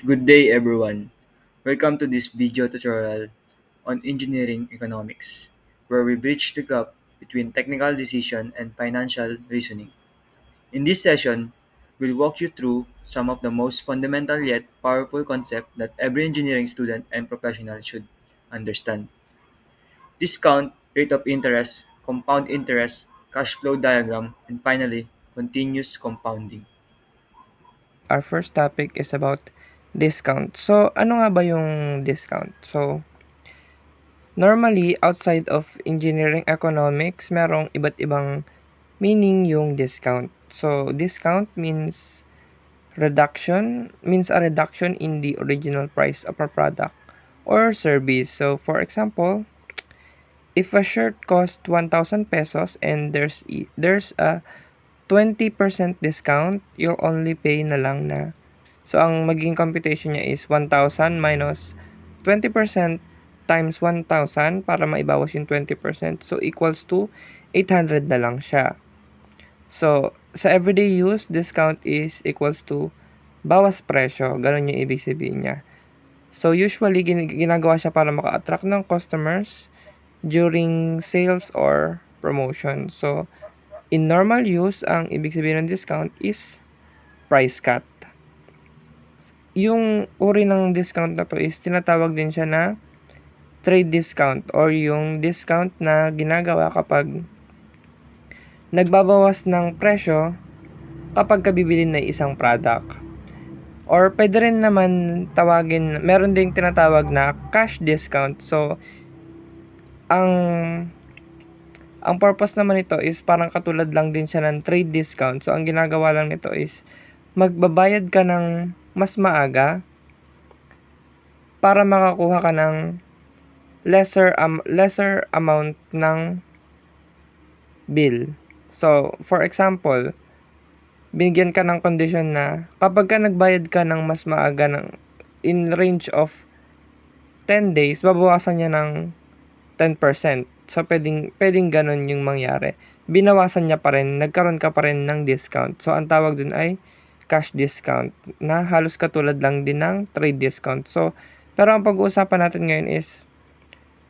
Good day everyone. Welcome to this video tutorial on engineering economics, where we bridge the gap between technical decision and financial reasoning. In this session, we'll walk you through some of the most fundamental yet powerful concepts that every engineering student and professional should understand. Discount, rate of interest, compound interest, cash flow diagram, and finally, continuous compounding. Our first topic is about discount. So, ano nga ba yung discount? So, normally, outside of engineering economics, merong iba't ibang meaning yung discount. So, discount means a reduction in the original price of a product or service. So, for example, if a shirt costs 1,000 pesos and there's a 20% discount, you'll only pay na lang na. So, ang magiging computation niya is 1,000 minus 20% times 1,000 para maibawas yung 20%. So, equals to 800 na lang siya. So, sa everyday use, discount is equals to bawas presyo. Ganun yung ibig sabihin niya. So, usually, ginagawa siya para maka-attract ng customers during sales or promotion. So, in normal use, ang ibig sabihin ng discount is price cut. Yung uri ng discount na to is tinatawag din siya na trade discount or yung discount na ginagawa kapag nagbabawas ng presyo kapag bibili ng isang product. Or pwede rin naman tawagin, meron ding tinatawag na cash discount. So, ang purpose naman nito is parang katulad lang din siya ng trade discount. So, ang ginagawa lang nito is magbabayad ka ng mas maaga para makakuha ka ng lesser amount ng bill. So, for example, binigyan ka ng condition na kapag ka nagbayad ka ng mas maaga ng in range of 10 days, babawasan niya ng 10%. So, pwedeng ganun yung mangyari. Binawasan niya pa rin, nagkaroon ka pa rin ng discount. So, ang tawag dun ay cash discount na halos katulad lang din ng trade discount. So, pero ang pag-uusapan natin ngayon is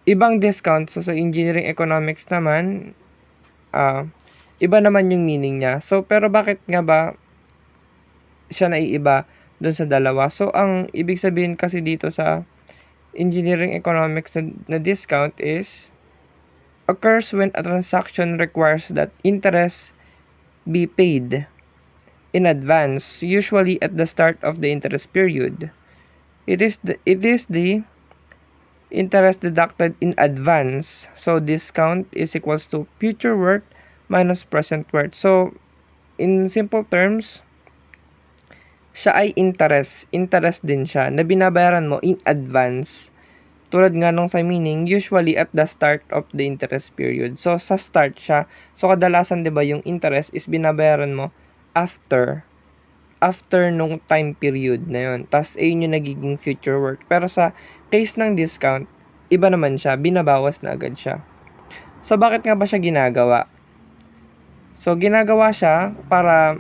ibang discount. So, sa engineering economics naman, iba naman yung meaning niya. So, pero bakit nga ba siya naiiba dun sa dalawa? So, ang ibig sabihin kasi dito sa engineering economics na discount is occurs when a transaction requires that interest be paid in advance, usually at the start of the interest period. It is the interest deducted in advance. So, discount is equals to future worth minus present worth. So, in simple terms, siya ay interest. Interest din siya na binabayaran mo in advance. Tulad nga nung sa meaning, usually at the start of the interest period. So, sa start siya. So, kadalasan, di ba, yung interest is binabayaran mo after nung time period na yun. Tapos, ayun yung nagiging future work. Pero sa case ng discount, iba naman siya. Binabawas na agad siya. So, bakit nga ba siya ginagawa? So, ginagawa siya para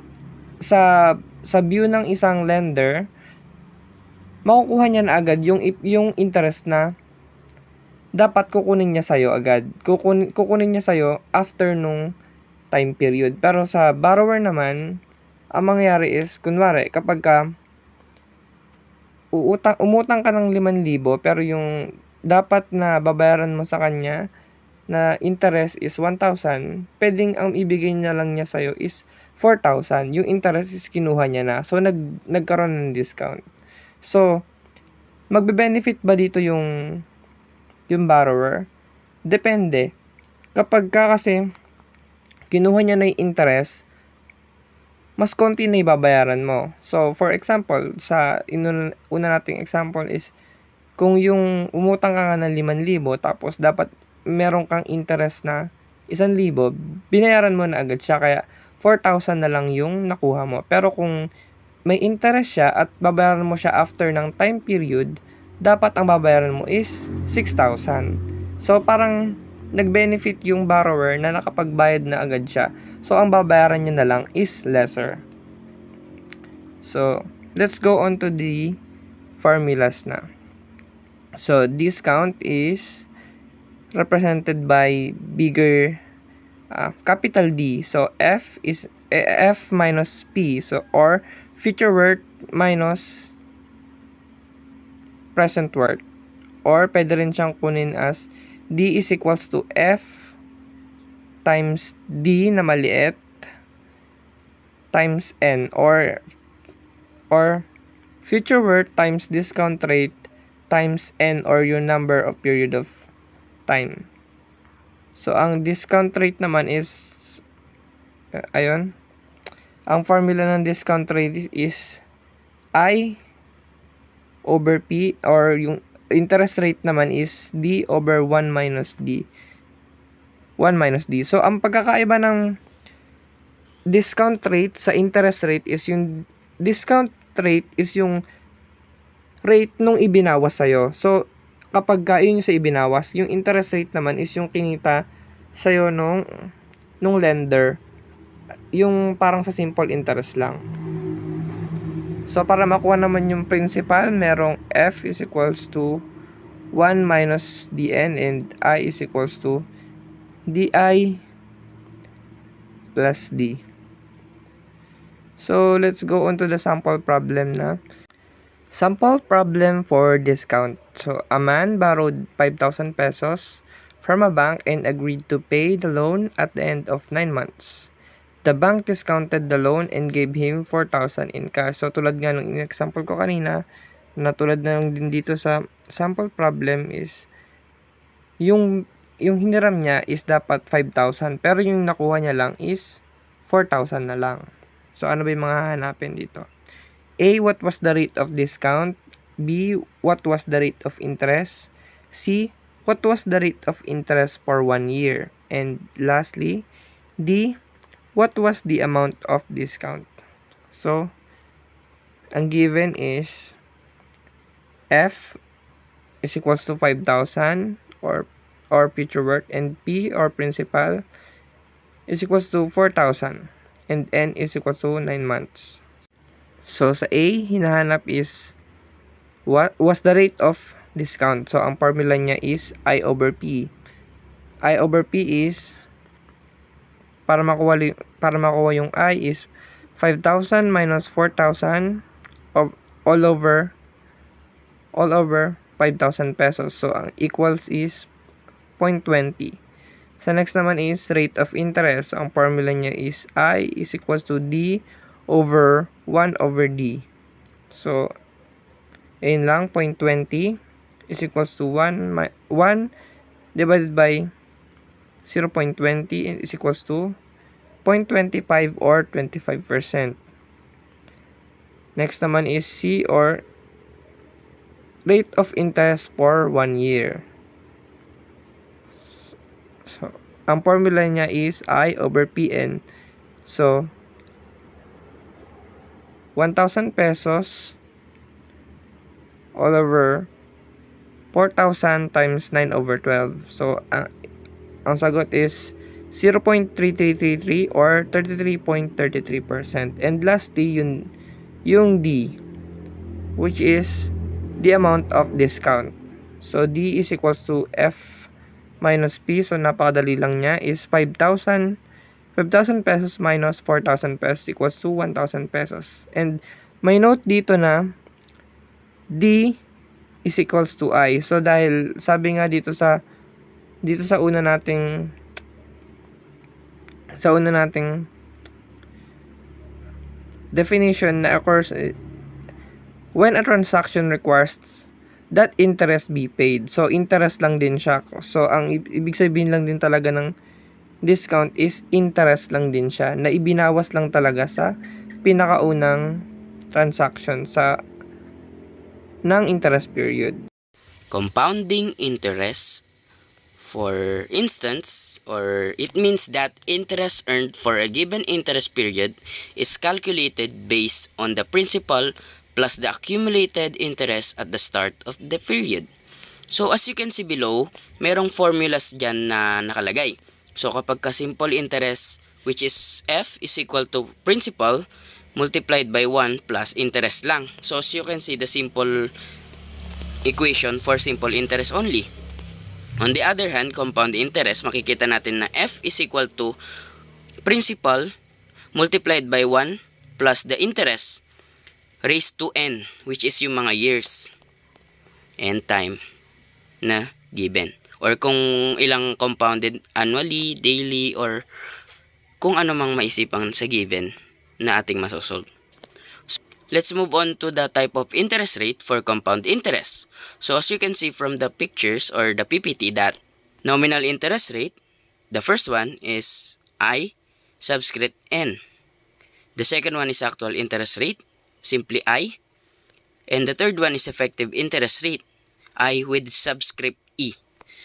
sa view ng isang lender, makukuha niya na agad yung interest na dapat kukunin niya sa'yo agad. Kukunin niya sa'yo after nung time period. Pero sa borrower naman, ang mangyayari is, kunwari, kapag umutang ka ng 5,000 pero yung dapat na babayaran mo sa kanya na interest is 1,000, pwedeng ang ibigay niya lang niya sa'yo is 4,000. Yung interest is kinuha niya na. So, nagkaroon ng discount. So, magbe-benefit ba dito yung borrower? Depende. Kapag kasi kinuha niya na yung interest, mas konti na ibabayaran mo. So, for example, sa una nating example is, kung yung umutang ka nga ng 5,000 tapos dapat meron kang interest na 1,000, binayaran mo na agad siya. Kaya 4,000 na lang yung nakuha mo. Pero kung may interest siya at babayaran mo siya after ng time period, dapat ang babayaran mo is 6,000. So, parang nag-benefit yung borrower na nakapagbayad na agad siya. So, ang babayaran niya na lang is lesser. So, let's go on to the formulas na. So discount is represented by bigger capital D. So F is F minus P. So or future worth minus present worth. Or pwede rin siyang kunin as D is equals to F times D na maliit times N or future worth times discount rate times N or yung number of period of time. So ang discount rate naman is ayun. Ang formula ng discount rate is I over P or yung interest rate naman is D over 1 minus D. 1 minus D. So ang pagkakaiba ng discount rate sa interest rate is yung discount rate is yung rate nung ibinawas sa'yo. So kapag yun yung sa ibinawas, yung interest rate naman is yung kinita sa'yo nung lender. Yung parang sa simple interest lang. So para makuha naman yung principal, merong F is equals to 1 minus DN and I is equals to DI plus D. So let's go on to the sample problem na. Sample problem for discount. So a man borrowed 5,000 pesos from a bank and agreed to pay the loan at the end of 9 months. The bank discounted the loan and gave him 4,000 in cash. So tulad nga ng example ko kanina, na tulad na lang din dito sa sample problem is yung hiniram niya is dapat 5,000 pero yung nakuha niya lang is 4,000 na lang. So ano ba yung mga hanapin dito? A. What was the rate of discount? B. What was the rate of interest? C. What was the rate of interest for 1 year? And lastly, D. What was the amount of discount? So, ang given is F is equals to 5,000 or future worth and P or principal is equals to 4,000 and N is equals to 9 months. So, sa A, hinahanap is what was the rate of discount. So, ang formula niya is I over P. I over P is para makuha yung I is 5,000 minus 4,000 of all over 5,000 pesos. So ang equals is 0.20. Sa next naman is rate of interest. So, ang formula niya is I is equals to D over 1 over D. So ayun lang, 0.20 is equals to 1 divided by 0.20 is equals to 0.25 or 25%. Next naman is C or rate of interest for 1 year. So, ang formula niya is I over PN. So, 1,000 pesos all over 4,000 times 9 over 12. So, ang sagot is 0.3333 or 33.33%. And lastly, yung D, which is the amount of discount. So, D is equals to F minus P. So, napakadali lang niya is 5,000 pesos minus 4,000 pesos equals to 1,000 pesos. And may note dito na D is equals to I. So, dahil sabi nga dito sa una nating definition na occurs when a transaction requires that interest be paid. So, interest lang din siya. So, ang ibig sabihin lang din talaga ng discount is interest lang din siya na ibinawas lang talaga sa pinakaunang transaction ng interest period. Compounding interest, for instance, or it means that interest earned for a given interest period is calculated based on the principal plus the accumulated interest at the start of the period. So as you can see below, merong formulas dyan na nakalagay. So kapag ka simple interest, which is F is equal to principal multiplied by 1 plus interest lang. So as you can see, the simple equation for simple interest only. On the other hand, compound interest, makikita natin na f is equal to principal multiplied by 1 plus the interest raised to n, which is yung mga years and time na given. Or kung ilang compounded annually, daily, or kung ano mang maisipang sa given na ating masosolve. So, let's move on to the type of interest rate for compound interest. So as you can see from the pictures or the PPT, that nominal interest rate, the first one is I subscript N. The second one is actual interest rate, simply I. And the third one is effective interest rate, I with subscript E.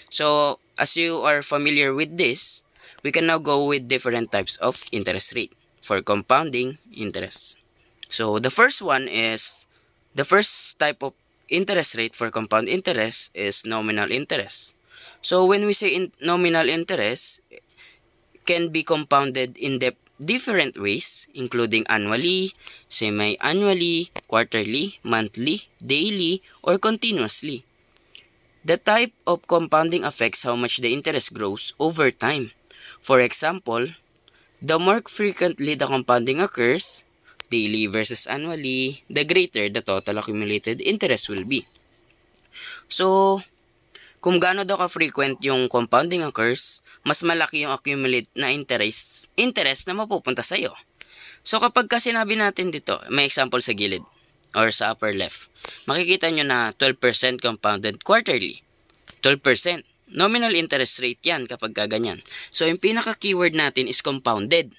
So as you are familiar with this, we can now go with different types of interest rate for compounding interest. So the first type of interest rate for compound interest is nominal interest. So when we say nominal interest, can be compounded in different ways, including annually, semi-annually, quarterly, monthly, daily, or continuously. The type of compounding affects how much the interest grows over time. For example, the more frequently the compounding occurs, daily versus annually, the greater the total accumulated interest will be. So, kung gaano daw ka-frequent yung compounding occurs, mas malaki yung accumulate na interest na mapupunta sa'yo. So, kapag ka sinabi natin dito, may example sa gilid or sa upper left, makikita nyo na 12% compounded quarterly. 12%. Nominal interest rate yan kapag ganyan. So, yung pinaka-keyword natin is compounded.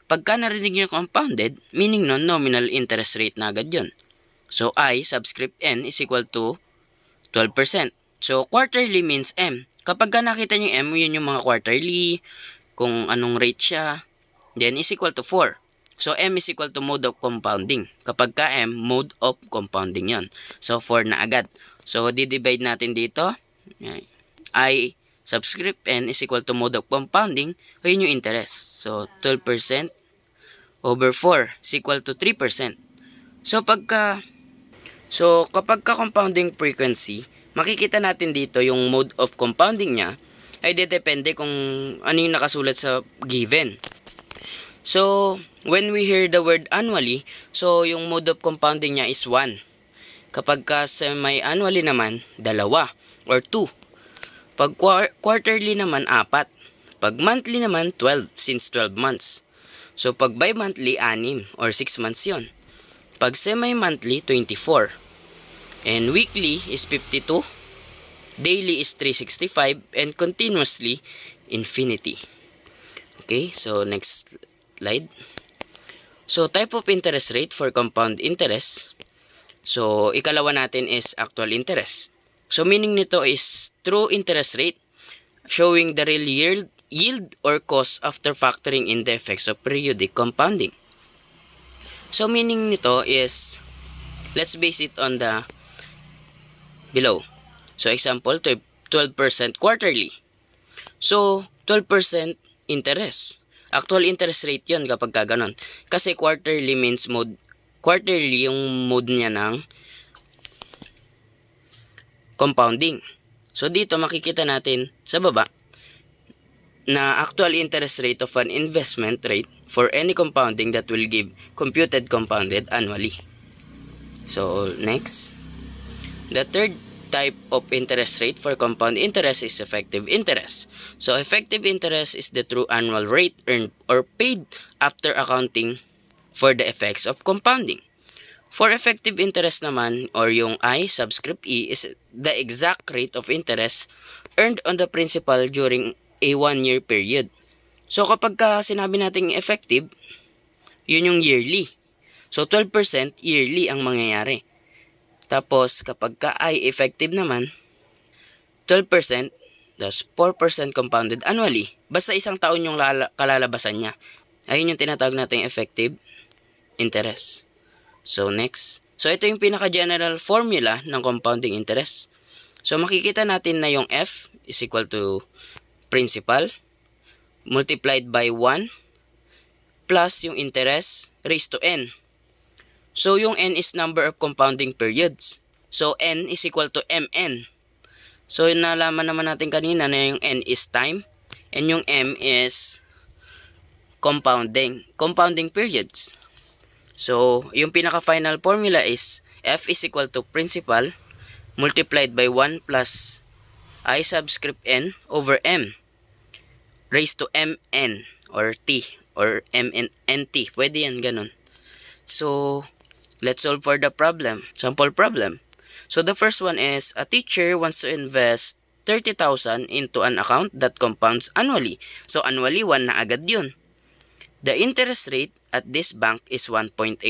Pagka narinig nyo compounded, meaning nun, nominal interest rate na agad yun. So, I subscript N is equal to 12%. So, quarterly means M. Kapag nakita nyo M, yun yung mga quarterly, kung anong rate siya, then is equal to 4. So, M is equal to mode of compounding. Kapag ka M, mode of compounding yon. So, 4 na agad. So, di-divide natin dito. I subscript N is equal to mode of compounding, yun yung interest. So, 12% over 4 is equal to 3%. So, kapag ka compounding frequency, makikita natin dito yung mode of compounding niya ay depende kung ano yung nakasulat sa given. So, when we hear the word annually, so yung mode of compounding niya is 1. Kapag ka semi-annually naman, 2 or 2. Pag quarterly naman, 4. Pag monthly naman, 12 since 12 months. So, pag bi-monthly, 6 or 6 months yon. Pag semi-monthly, 24. And weekly is 52, daily is 365, and continuously, infinity. Okay, so next slide. So type of interest rate for compound interest. So ikalawa natin is actual interest. So meaning nito is true interest rate, showing the real yield or cost after factoring in the effects of periodic compounding. So meaning nito is, let's base it on the below. So example, 12% quarterly. So 12% interest. Actual interest rate yon kapag gano'n. Kasi quarterly means quarterly yung mode niya ng compounding. So dito makikita natin sa baba na actual interest rate of an investment rate for any compounding that will give computed compounded annually. So next. The third type of interest rate for compound interest is effective interest. So effective interest is the true annual rate earned or paid after accounting for the effects of compounding. For effective interest naman, or yung I subscript E, is the exact rate of interest earned on the principal during a 1-year period. So kapag sinabi natin effective, yun yung yearly. So 12% yearly ang mangyayari. Tapos, kapag I effective naman, 12%, that's 4% compounded annually. Basta isang taon yung kalalabasan niya. Ayun yung tinatawag natin effective interest. So, next. So, ito yung pinaka-general formula ng compounding interest. So, makikita natin na yung F is equal to principal multiplied by 1 plus yung interest raised to N. So yung n is number of compounding periods. So n is equal to mn. So nalaman naman natin kanina na yung n is time and yung m is compounding periods. So yung pinaka-final formula is f is equal to principal multiplied by 1 plus I subscript n over m raised to mn or t or mn nt. Pwede yan ganun. So let's solve for the problem. Sample problem. So the first one is a teacher wants to invest 30,000 into an account that compounds annually. So annually 1 na agad yun. The interest rate at this bank is 1.8%.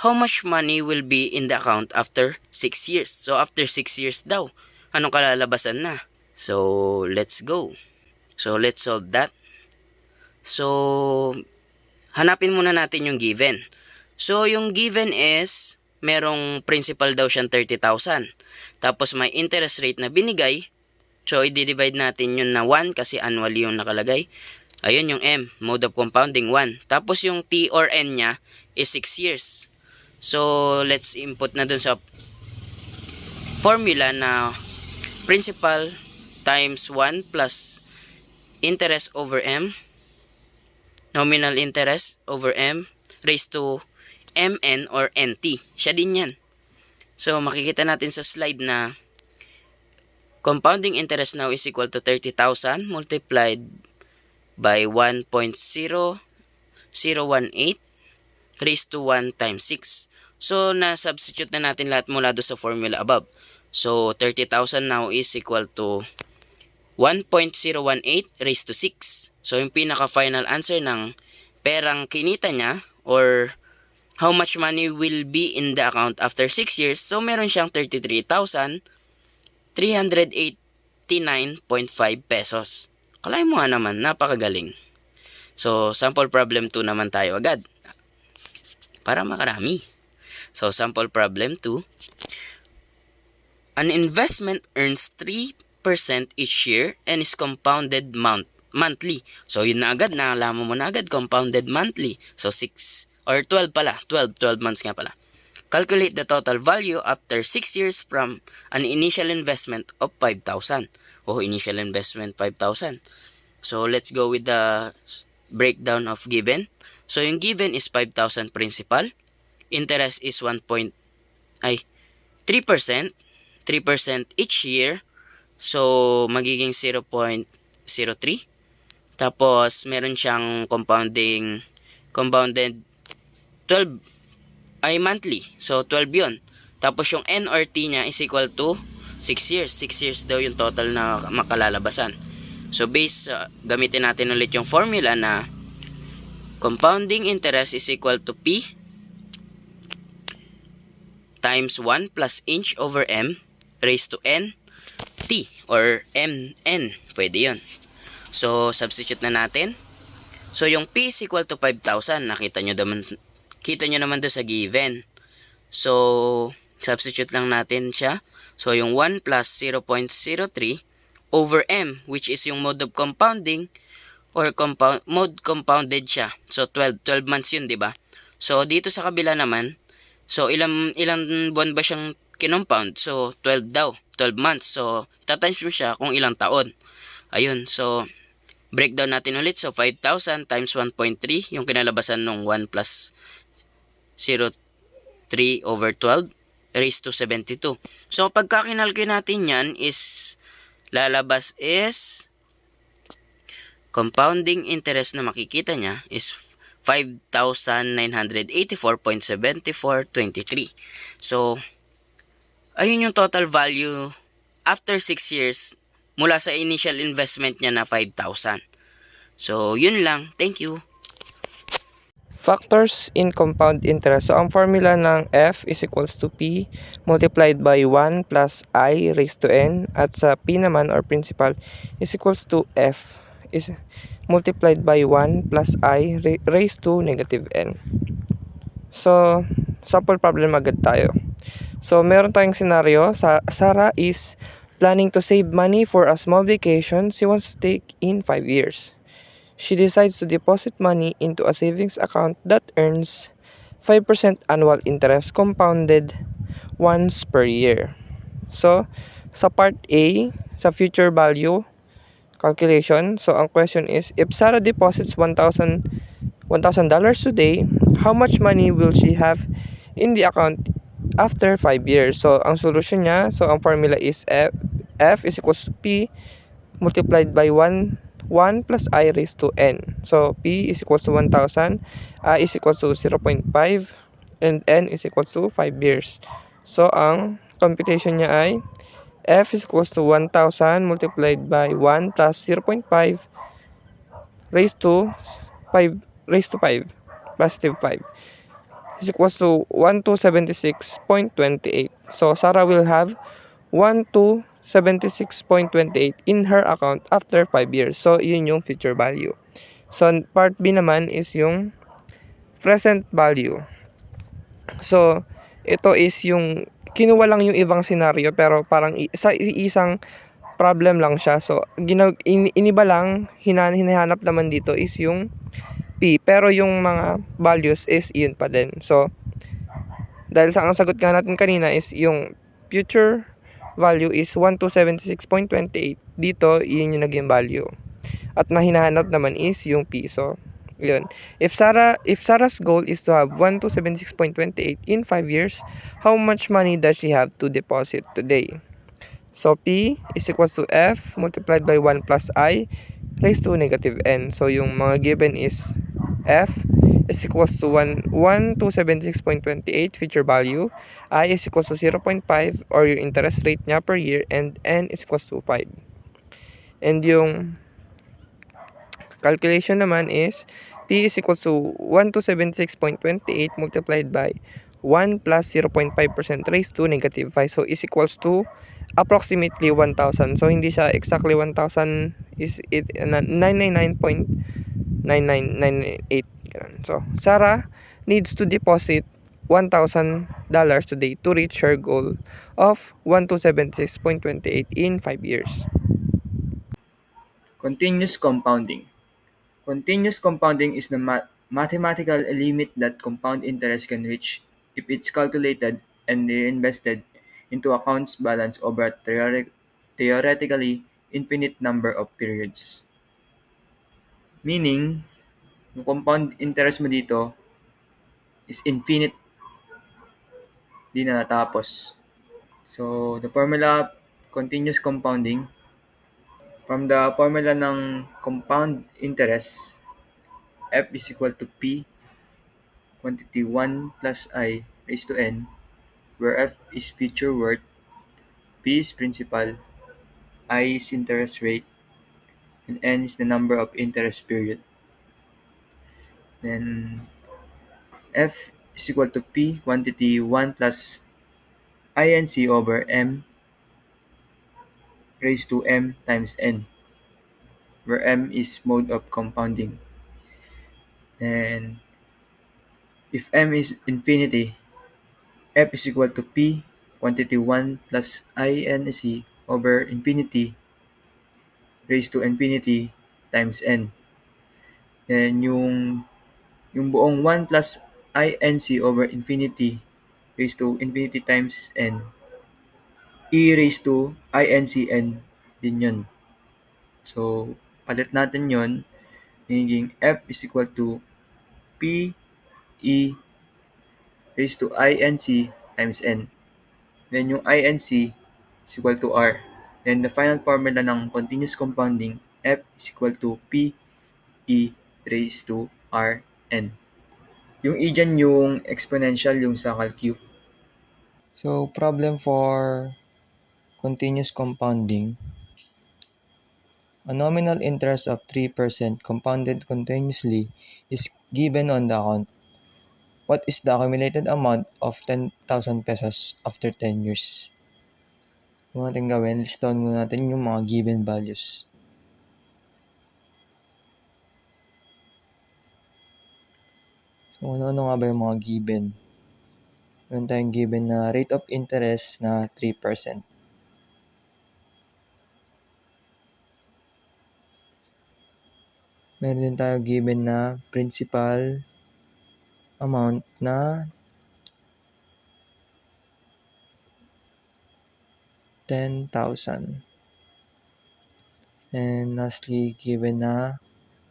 How much money will be in the account after 6 years? So after 6 years daw, anong kalalabasan na? So let's go. So let's solve that. So hanapin muna natin yung given. So yung given is merong principal daw siyang 30,000. Tapos may interest rate na binigay. So i-divide natin yun na 1 kasi annually yung nakalagay. Ayun yung M, mode of compounding 1. Tapos yung T or N niya is 6 years. So let's input na dun sa formula na principal times 1 plus interest over M, nominal interest over M raised to MN or NT. Siya din yan. So makikita natin sa slide na compounding interest now is equal to 30,000 multiplied by 1.0018 raised to 1 times 6. So na-substitute na natin lahat mula do sa formula above. So 30,000 now is equal to 1.018 raised to 6. So yung pinaka-final answer ng perang kinita niya or how much money will be in the account after 6 years. So meron siyang 33,389.5 pesos. Kalahin mo nga naman, napakagaling. So sample problem 2 naman tayo agad para makarami. So sample problem 2. An investment earns 3% each year and is compounded monthly. So yun na agad, naalaman mo na agad, compounded monthly. So 6 or 12 pala, 12 months nga pala. Calculate the total value after 6 years from an initial investment of 5,000. Initial investment 5,000. So let's go with the breakdown of given. So yung given is 5,000 principal. Interest is 3%. 3% each year. So magiging 0.03. Tapos meron siyang compounded 12 ay monthly. So 12 yun. Tapos yung N or T niya is equal to 6 years. 6 years daw yung total na makalalabasan. So gamitin natin ulit yung formula na compounding interest is equal to P times 1 plus inch over M raised to N T or MN. Pwede yun. So substitute na natin. So yung P is equal to 5,000. Kita nyo naman doon sa given. So substitute lang natin siya. So yung 1 plus 0.03 over M, which is yung mode of compounding or mode compounded siya. So 12 months yun, di ba? So dito sa kabila naman, so ilang buwan ba siyang kinompound? So 12 daw, 12 months. So itatimes mo siya kung ilang taon. Ayun, so breakdown natin ulit. So 5,000 times 1.3, yung kinalabasan ng 1 plus 0.3 over 12 raised to 72. So pagka kinalculate natin yan is lalabas is compounding interest na makikita niya is 5,984.7423. So ayun yung total value after 6 years mula sa initial investment niya na 5,000. So yun lang. Thank you. Factors in compound interest. So, ang formula ng F is equals to P multiplied by 1 plus I raised to N. At sa P naman or principal is equals to F is multiplied by 1 plus I raised to negative N. So, sample problem agad tayo. So, meron tayong scenario. Sarah is planning to save money for a small vacation she wants to take in 5 years. She decides to deposit money into a savings account that earns 5% annual interest compounded once per year. So, sa part A, sa future value calculation, so ang question is, if Sarah deposits $1,000 today, how much money will she have in the account after 5 years? So, ang solution niya, so ang formula is F is equals to P multiplied by 1 plus I raised to N. So, P is equals to 1,000, I is equals to 0.5, and N is equals to 5 years. So, ang computation niya ay F is equals to 1,000 multiplied by 1 plus 0.5 raised to 5 raised to 5 positive 5 is equals to 1 to 76.28. So Sarah will have 1 to 76.28 in her account after 5 years. So yun yung future value. So part B naman is yung present value. So ito is yung kinuha lang yung ibang scenario pero parang sa isang problem lang siya. So iniba lang hinahanap naman dito is yung P, pero yung mga values is yun pa din. So, dahil sa ang sagot nga natin kanina is yung future value is 1 to 76.28. Dito, yun yung naging value. At na hinahanap naman is yung P. So, yun. If Sarah's goal is to have 1 to 76.28 in 5 years, how much money does she have to deposit today? So, P is equals to F multiplied by 1 plus I raised to negative N. So, yung mga given is F is equals to 1 to 76.28 future value, I is equals to 0.5 or yung interest rate niya per year, and N is equals to 5. And yung calculation naman is P is equals to 1 to 76.28 multiplied by 1 plus 0.5% raised to negative 5. So, is equals to approximately 1,000. So, hindi siya exactly 1,000, is it 999.99998. So, Sarah needs to deposit $1,000 today to reach her goal of 1 to 76.28 in 5 years. Continuous compounding. Continuous compounding is the mathematical limit that compound interest can reach if it's calculated and reinvested into accounts balance over a theoretically infinite number of periods. Meaning, yung compound interest mo dito is infinite, di na natapos. So, the formula continuous compounding, from the formula ng compound interest, F is equal to P quantity 1 plus I raised to N, where F is future worth, P is principal, I is interest rate, and N is the number of interest period. Then F is equal to P quantity 1 plus INC over M raised to M times N, where M is mode of compounding. And if M is infinity, F is equal to P quantity 1 plus INC over infinity raised to infinity times N. And yung buong 1 plus INC over infinity raised to infinity times N, E raised to INCN din yun. So, palit natin yun, magiging F is equal to P E raised to INC times N. Then yung INC is equal to R. Then the final formula ng continuous compounding, F is equal to P E raised to Rn. Yung E dyan yung exponential, yung sa calcu. So, problem for continuous compounding. A nominal interest of 3% compounded continuously is given on the account. What is the accumulated amount of 10,000 pesos after 10 years? Kung natin gawin, list down muna natin yung mga given values. So, ano-ano nga ba yung mga given? Meron tayong given na rate of interest na 3%. Meron din tayo given na principal amount na 10,000. And lastly, given na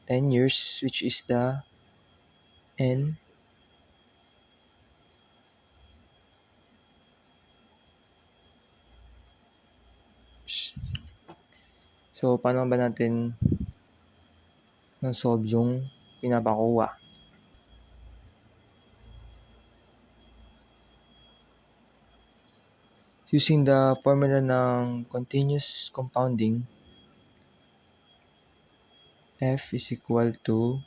10 years, which is the N. So, paano ba natin na-solve yung pinapakuha? Using the formula ng continuous compounding, F is equal to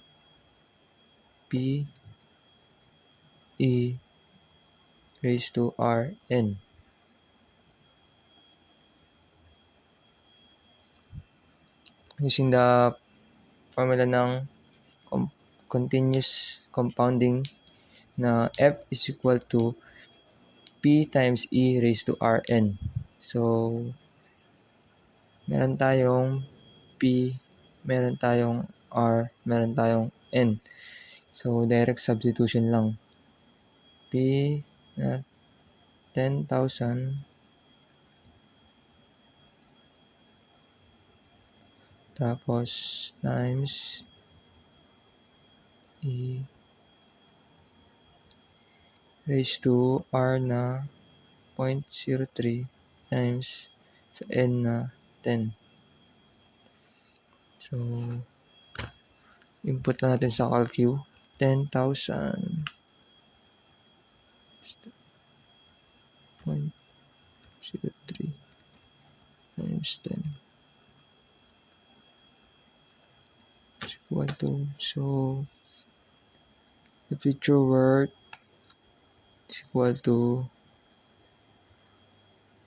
P E raised to Rn. Using the formula ng continuous compounding na F is equal to P times E raised to Rn. So, meron tayong P, meron tayong R, meron tayong N. So, direct substitution lang. P na 10,000 tapos times E raised to R na 0.03 times sa N na 10. So, input na natin sa calcu. 10,000 0.03 times 10 is equal to, so the future worth is equal to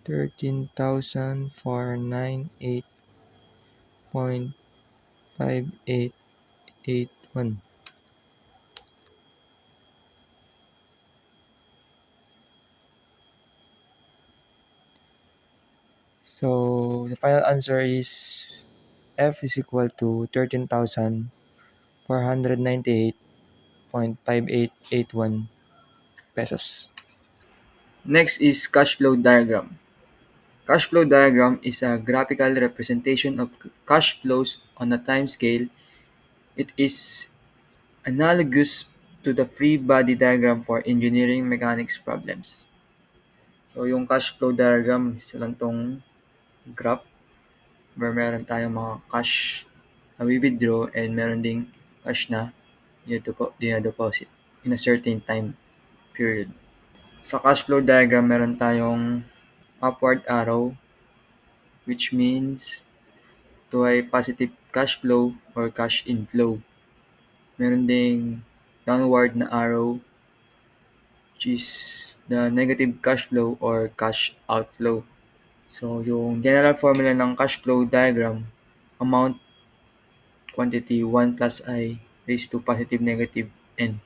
13,498.5881. So, the final answer is F is equal to 13,498.5881 pesos. Next is cash flow diagram. Cash flow diagram is a graphical representation of cash flows on a time scale. It is analogous to the free body diagram for engineering mechanics problems. So, yung cash flow diagram, isa lang tong graph where meron tayong mga cash na withdraw and meron ding cash na deposit in a certain time period. Sa cash flow diagram, meron tayong upward arrow, which means to ay positive cash flow or cash inflow. Meron ding downward na arrow, which is the negative cash flow or cash outflow. So, yung general formula ng cash flow diagram, amount, quantity, 1 plus I raised to positive negative n.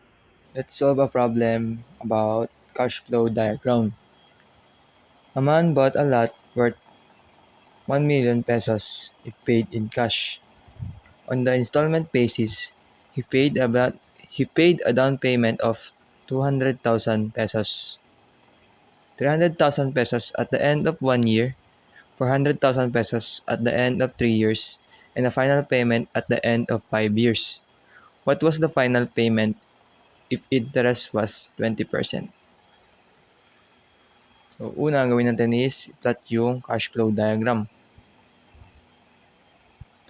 Let's solve a problem about cash flow diagram. A man bought a lot worth 1 million pesos if paid in cash. On the installment basis, he paid a down payment of 200,000 pesos, 300,000 pesos at the end of 1 year, 400,000 pesos at the end of 3 years, and a final payment at the end of 5 years. What was the final payment if interest was 20%? So, una ang gawin natin is plot yung cash flow diagram.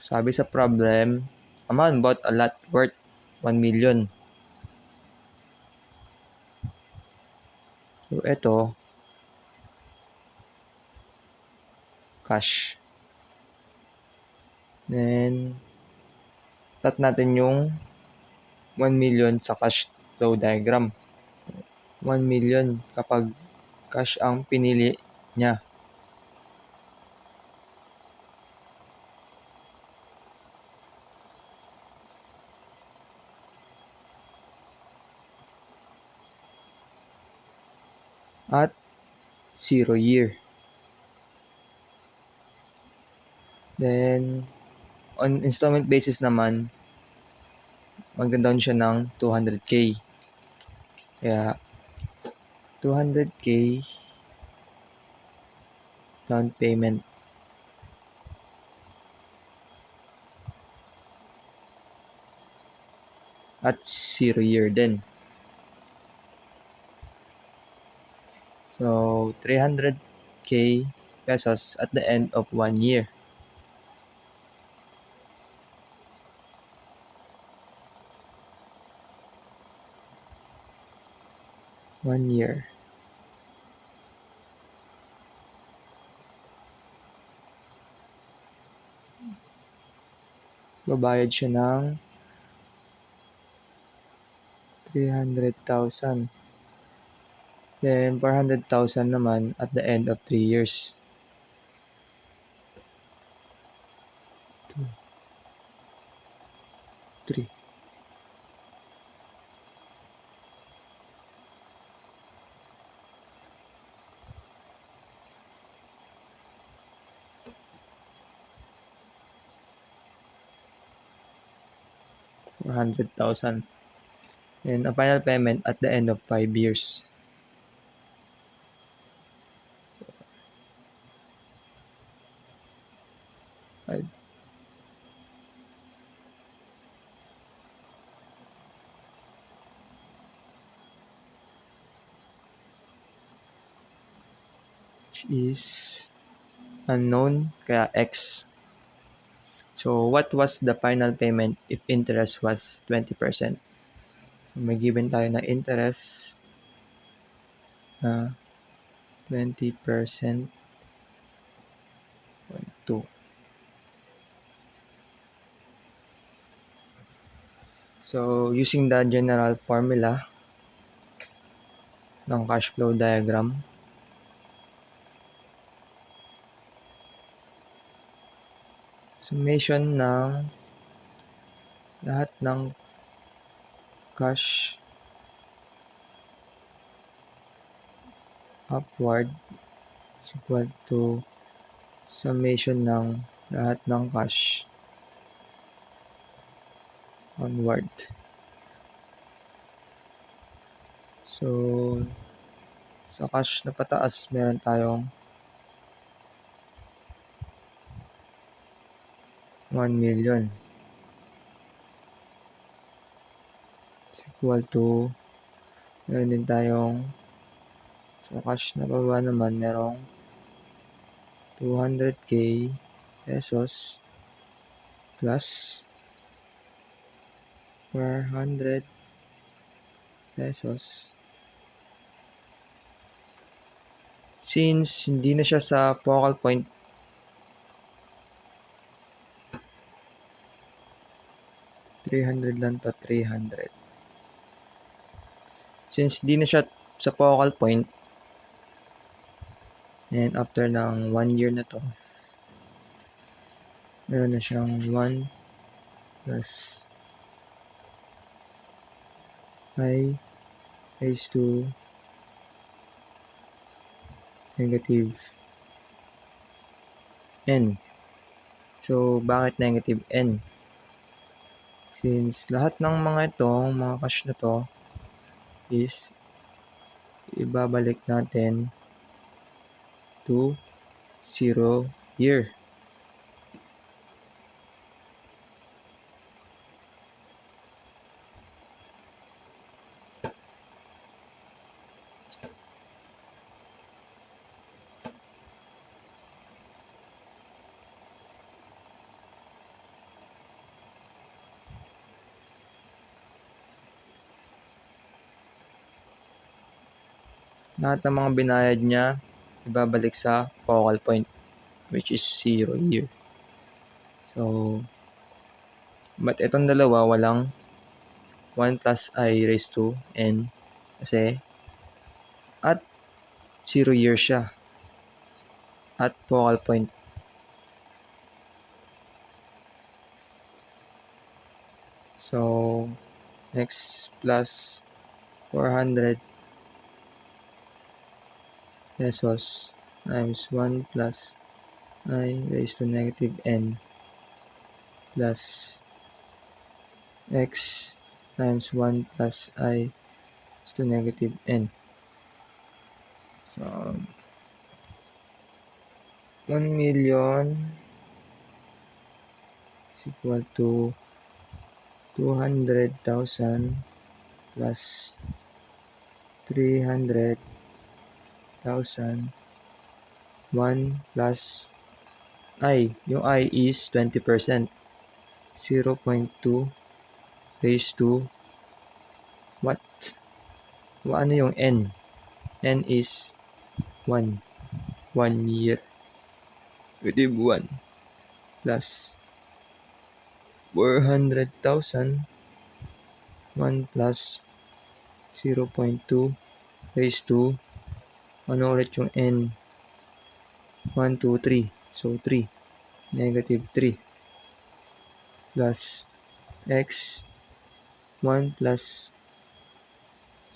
Sabi sa problem, a man bought a lot worth 1 million. So, ito, cash. Then, plot natin yung 1 million sa cash flow diagram. 1 million kapag cash ang pinili niya. At 0 year. Then, on installment basis naman, mag-down siya ng 200k. Kaya 200K down payment at 0 year din. So 300K pesos at the end of 1 year. One year. Babayad siya ng 300,000. Then 400,000 naman at the end of 3 years. 2, 3. $400,000. And a final payment at the end of 5 years. Five. Which is unknown, kaya X. So what was the final payment if interest was 20%? So may given tayo na interest na 20% 2. So using the general formula ng cash flow diagram, summation ng lahat ng cash upward is equal to summation ng lahat ng cash onward. So sa cash na pataas, meron tayong 1 million. Is equal to, meron din tayong, sa cash na baba naman, merong 200K pesos plus 400 pesos. Since hindi na siya sa focal point, $300 lang to, 300. Since di na siya sa focal point, and after ng 1 year na to, meron na siyang 1 plus I raised to negative n. So, bakit negative n? Since lahat ng mga itong, mga cash na to, is ibabalik natin to 0 year. Lahat ng mga binayad niya, ibabalik sa focal point, which is 0 year. So, but itong dalawa, walang 1 plus I raised to n kasi at 0 year siya at focal point. So, x plus 400 pesos times 1 plus I raised to negative n plus x times 1 plus I to negative n. So, 1,000,000 is equal to 200,000 plus 300,000 1 plus I. Yung I is 20%. 0.2 raised to what? Ano yung N? N is 1. 1 year. Negative 1 plus 400,000 1 plus 0.2 raised to ano ulit yung N? 1, 2, 3. So 3. Negative 3 plus X 1 plus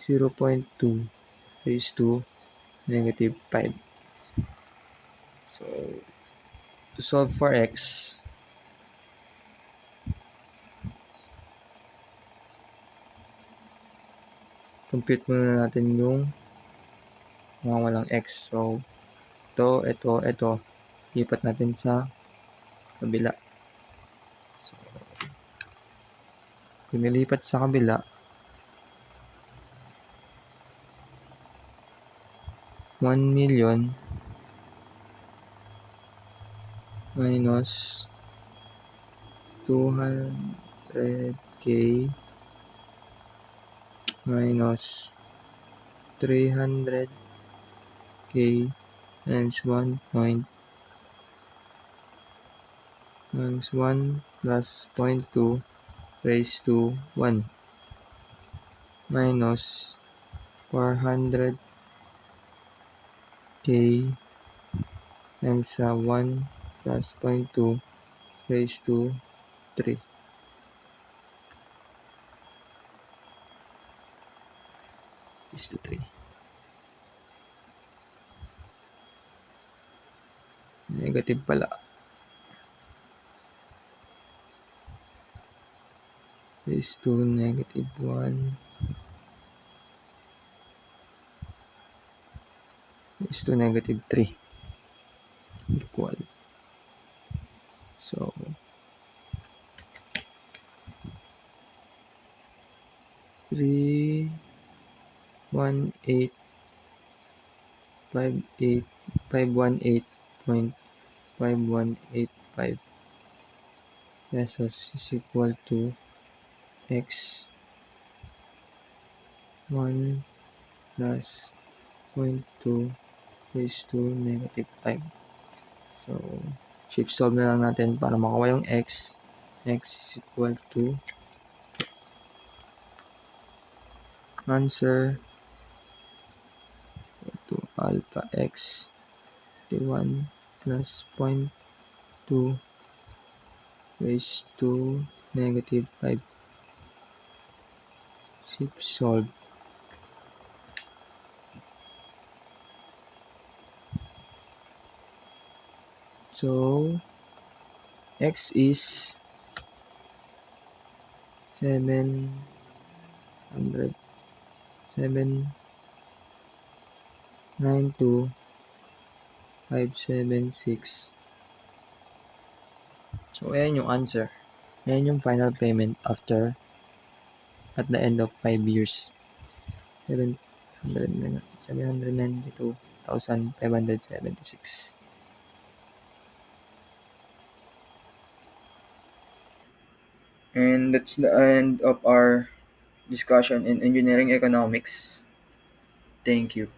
0.2 raised to negative 5. So, to solve for X, compute muna natin yung mga walang X. So, ito, lipat natin sa kabila. So, kung nilipat sa kabila, 1,000,000 minus 200K minus 300K times 1 times 1 plus 0.2 raised to 1 minus 400K times 1 plus 0.2 raised to 3 is to 3. Negative pala. Raised to negative 1 raised to negative 3 equal. So, 518.5185 pesos is equal to X 1 plus 0.2 raised to negative 5. So, shift solve na lang natin para makuha yung X. X is equal to answer to alpha X 1 plus 0.2 raised to negative 5. Shift solve. So, X is 792,576. So, ayan yung answer. Ayan yung final payment after at the end of 5 years. 792,576. And that's the end of our discussion in engineering economics. Thank you.